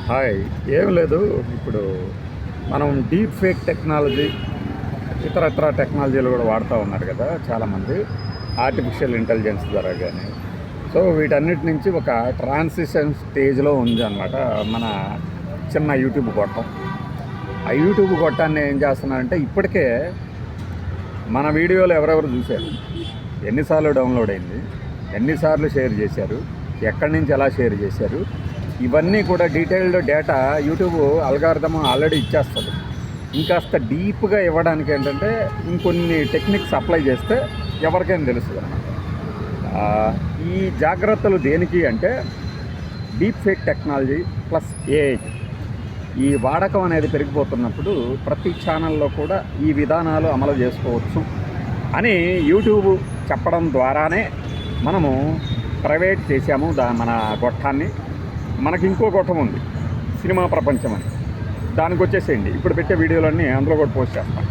Hi. ఏం లేదు. ఇప్పుడు మనం డీప్ ఫేక్ టెక్నాలజీ, ఇతరత్ర టెక్నాలజీలు కూడా వాడుతూ ఉన్నారు కదా చాలామంది. ఆర్టిఫిషియల్ ఇంటెలిజెన్స్ ద్వారా కానీ. సో వీటన్నిటి నుంచి ఒక ట్రాన్సిషన్ స్టేజ్లో ఉంది అన్నమాట మన చిన్న యూట్యూబ్ గొట్టం. ఆ యూట్యూబ్ గొట్టాన్ని ఏం చేస్తున్నారంటే ఇప్పటికే మన వీడియోలు ఎవరెవరు చూశారు, ఎన్నిసార్లు డౌన్లోడ్ అయింది, ఎన్నిసార్లు షేర్ చేశారు, ఎక్కడి నుంచి ఎలా షేర్ చేశారు, ఇవన్నీ కూడా detailed data YouTube algorithm already ఇచ్చేస్తుంది. ఇంకాస్త డీప్గా ఇవ్వడానికి ఏంటంటే ఇంకొన్ని టెక్నిక్స్ అప్లై చేస్తే ఎవరికైనా తెలుస్తుంది అన్నమాట. ఈ జాగ్రత్తలు దేనికి అంటే deep fake technology plus AI ఈ వాడకం అనేది పెరిగిపోతున్నప్పుడు ప్రతి ఛానల్లో కూడా ఈ విధానాలు అమలు చేసుకోవచ్చు అని యూట్యూబ్ చెప్పడం ద్వారానే మనము ప్రైవేట్ చేసాము మన గొట్టాన్ని. మనకి ఇంకో గొట్టం ఉంది, సినిమా ప్రపంచం అని. దానికి వచ్చేసేయండి. ఇప్పుడు పెట్టే వీడియోలన్నీ అందులో కూడా పోస్ట్ చేస్తాం.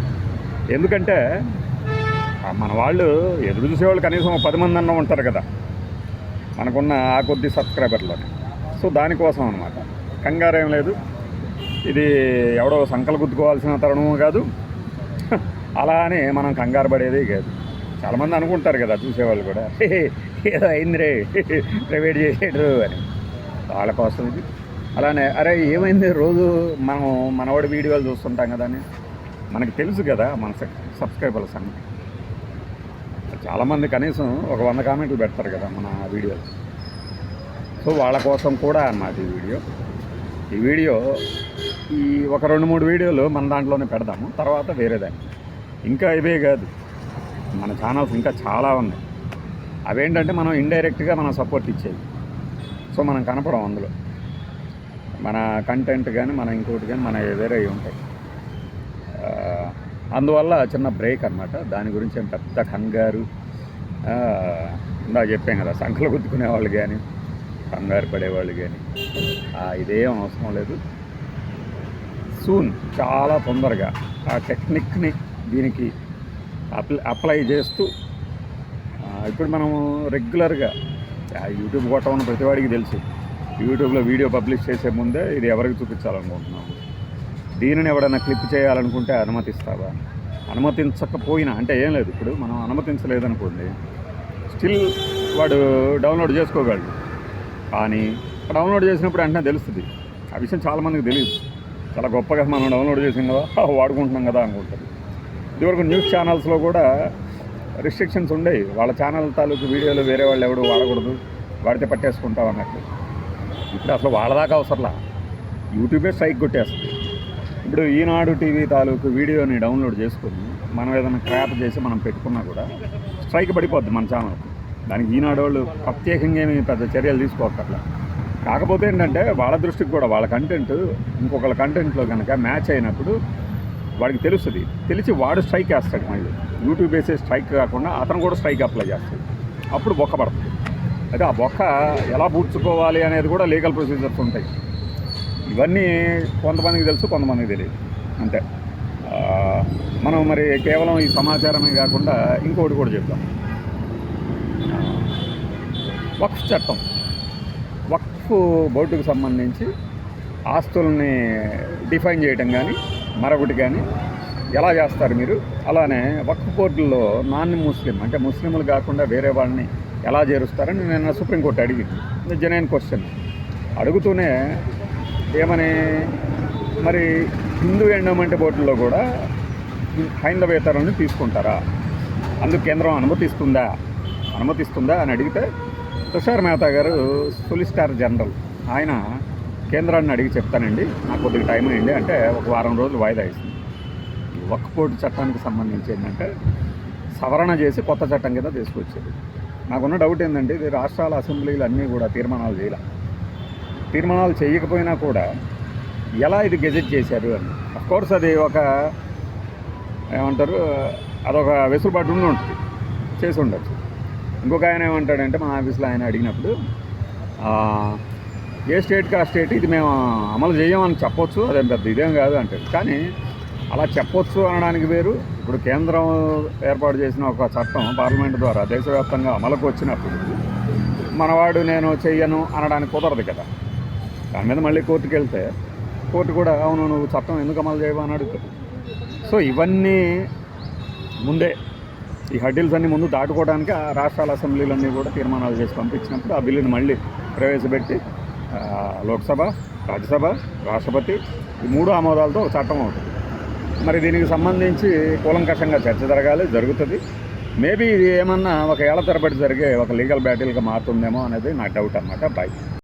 ఎందుకంటే మన వాళ్ళు ఎదురు చూసేవాళ్ళు కనీసం 10 మంది అన్న ఉంటారు కదా మనకున్న ఆ కొద్ది సబ్స్క్రైబర్లో. సో దానికోసం అనమాట. కంగారేం లేదు. ఇది ఎవడో సంకలు గుద్దుకోవాల్సిన తరుణము కాదు, అలా అని మనం కంగారు పడేదే కాదు. చాలామంది అనుకుంటారు కదా చూసేవాళ్ళు కూడా, ఏదో అయిందిరే ప్రైవేట్ చేసేడు అని. వాళ్ళ కోసం ఇది. అలానే అరే ఏమైంది, రోజు మనం మనవాడి వీడియోలు చూస్తుంటాం కదా అని మనకి తెలుసు కదా మన సబ్స్క్రైబర్స్ అని. చాలామంది కనీసం ఒక 100 కామెంట్లు పెడతారు కదా మన వీడియోస్. సో వాళ్ళ కోసం కూడా అన్నమాట ఈ వీడియో ఈ ఒక 2-3 వీడియోలు మన దాంట్లోనే పెడదాము, తర్వాత వేరేదాన్ని. ఇంకా ఇవే కాదు, మన ఛానల్స్ ఇంకా చాలా ఉన్నాయి. అవేంటంటే మనం ఇండైరెక్ట్గా మనం సపోర్ట్ ఇచ్చేది. సో మనం కనపడం అందులో, మన కంటెంట్ కానీ మన ఇంకోటి కానీ మన వేరే ఉంటాయి. అందువల్ల చిన్న బ్రేక్ అనమాట. దాని గురించి ఏం పెద్ద కంగారు ఇందాక చెప్పాం కదా, సంకలు గుద్దుకునే వాళ్ళు కానీ కంగారు పడేవాళ్ళు కానీ ఇదేం అవసరం లేదు. సూన్ చాలా తొందరగా ఆ టెక్నిక్ని దీనికి అప్లై చేస్తూ ఇప్పుడు మనము రెగ్యులర్గా యూట్యూబ్ కొట్టమన్న ప్రతివాడికి తెలుసు. యూట్యూబ్లో వీడియో పబ్లిష్ చేసే ముందే ఇది ఎవరికి చూపించాలనుకుంటున్నాము, దీనిని ఎవడన్నా క్లిప్ చేయాలనుకుంటే అనుమతిస్తావా, అనుమతించకపోయినా అంటే ఏం లేదు. ఇప్పుడు మనం అనుమతించలేదనుకోండి, స్టిల్ వాడు డౌన్లోడ్ చేసుకోగలడు. కానీ డౌన్లోడ్ చేసినప్పుడు వెంటనే తెలుస్తుంది. ఆ విషయం చాలామందికి తెలియదు. చాలా గొప్పగా మనం డౌన్లోడ్ చేసాం కదా, వాడుకుంటున్నాం కదా అనుకుంటుంది. ఇదివరకు న్యూస్ ఛానల్స్లో కూడా రిస్ట్రిక్షన్స్ ఉండేవి. వాళ్ళ ఛానల్ తాలూకు వీడియోలు వేరే వాళ్ళు ఎవడు వాడకూడదు, వాడితే పట్టేసుకుంటాం అన్నట్టు. ఇప్పుడు అసలు వాళ్ళదాకా అవసరంలా, యూట్యూబే స్ట్రైక్ కొట్టేస్తుంది. ఇప్పుడు ఈనాడు టీవీ తాలూకు వీడియోని డౌన్లోడ్ చేసుకొని మనం ఏదైనా క్రాప్ చేసి మనం పెట్టుకున్నా కూడా స్ట్రైక్ పడిపోద్ది మన ఛానల్కి. దానికి ఈనాడు వాళ్ళు ప్రత్యేకంగా ఏమి పెద్ద చర్యలు తీసుకోవట్లా. కాకపోతే ఏంటంటే వాళ్ళ దృష్టికి కూడా వాళ్ళ కంటెంట్ ఇంకొకళ్ళ కంటెంట్లో కనుక మ్యాచ్ అయినప్పుడు వాడికి తెలుస్తుంది. తెలిసి వాడు స్ట్రైక్ వేస్తాడు. మళ్ళీ యూట్యూబ్ వేసే స్ట్రైక్ కాకుండా అతను కూడా స్ట్రైక్ అప్లై చేస్తాడు. అప్పుడు బొక్క పడుతుంది. అయితే ఆ బొక్క ఎలా పూడ్చుకోవాలి అనేది కూడా లీగల్ ప్రొసీజర్స్ ఉంటాయి. ఇవన్నీ కొంతమందికి తెలుసు, కొంతమందికి తెలియదు అంతే. మనం మరి కేవలం ఈ సమాచారమే కాకుండా ఇంకోటి కూడా చెప్తాం. వక్ఫ్ చట్టం, వక్ఫ్ బోర్డుకు సంబంధించి ఆస్తుల్ని డిఫైన్ చేయటం కానీ మరొకటి కానీ ఎలా చేస్తారు మీరు, అలానే వక్ఫ్ బోర్డుల్లో నాన్ ముస్లిం అంటే ముస్లింలు కాకుండా వేరే వాళ్ళని ఎలా చేరుస్తారని నేను సుప్రీంకోర్టు అడిగింది. జెన్యూన్ క్వశ్చన్ అడుగుతూనే ఏమని, మరి హిందూ ఎండోమెంట్ బోర్డుల్లో కూడా హైందవేతరులను తీసుకుంటారా, అందుకు కేంద్రం అనుమతిస్తుందా అని అడిగితే తుషార్ మెహతా గారు సొలిసిటర్ జనరల్ ఆయన కేంద్రాన్ని అడిగి చెప్తానండి, నాకు కొద్దిగా టైం అయ్యింది అంటే ఒక వారం రోజులు వాయిదా ఇస్తుంది. వక్ఫ్ బోర్డు చట్టానికి సంబంధించి ఏంటంటే సవరణ చేసి కొత్త చట్టం కింద తీసుకొచ్చేది. నాకున్న డౌట్ ఏంటంటే ఇది రాష్ట్రాల అసెంబ్లీలు అన్నీ కూడా తీర్మానాలు చేయకపోయినా కూడా ఎలా ఇది గెజెట్ చేశారు అని. అఫ్కోర్స్ అది ఒక ఏమంటారు, అదొక వెసులుబాటు ఉంటుంది, చేసి ఉండొచ్చు. ఇంకొక ఆయన ఏమంటాడంటే మా ఆఫీస్లో ఆయన అడిగినప్పుడు ఏ స్టేట్కి ఆ స్టేట్ ఇది మేము అమలు చేయమని చెప్పొచ్చు, అదేం పెద్ద ఇదేం కాదు అంటాడు. కానీ అలా చెప్పొచ్చు అనడానికి వేరు. ఇప్పుడు కేంద్రం ఏర్పాటు చేసిన ఒక చట్టం పార్లమెంట్ ద్వారా దేశవ్యాప్తంగా అమలుకు వచ్చినప్పుడు మనవాడు నేను చెయ్యను అనడానికి కుదరదు కదా. దాని మీద మళ్ళీ కోర్టుకి వెళ్తే కోర్టు కూడా అవును నువ్వు చట్టం ఎందుకు అమలు చేయవా అని అడుగుతుంది. సో ఇవన్నీ ముందే ఈ హడ్డిల్స్ అన్నీ ముందు దాటుకోవడానికి ఆ రాష్ట్రాల అసెంబ్లీలన్నీ కూడా తీర్మానాలు చేసి పంపించినప్పుడు ఆ బిల్లుని మళ్ళీ ప్రవేశపెట్టి లోక్సభ, రాజ్యసభ, రాష్ట్రపతి ఈ 3 ఆమోదాలతో ఒక చట్టం అవుతుంది. మరి దీనికి సంబంధించి కూలంకషంగా చర్చ జరుగుతుంది. మేబీ ఇది ఏమన్నా ఒక ఏళ్ల తరబడి జరిగే ఒక లీగల్ బ్యాటిల్గా మారుతుందేమో అనేది నా డౌట్ అన్నమాట. బాయ్.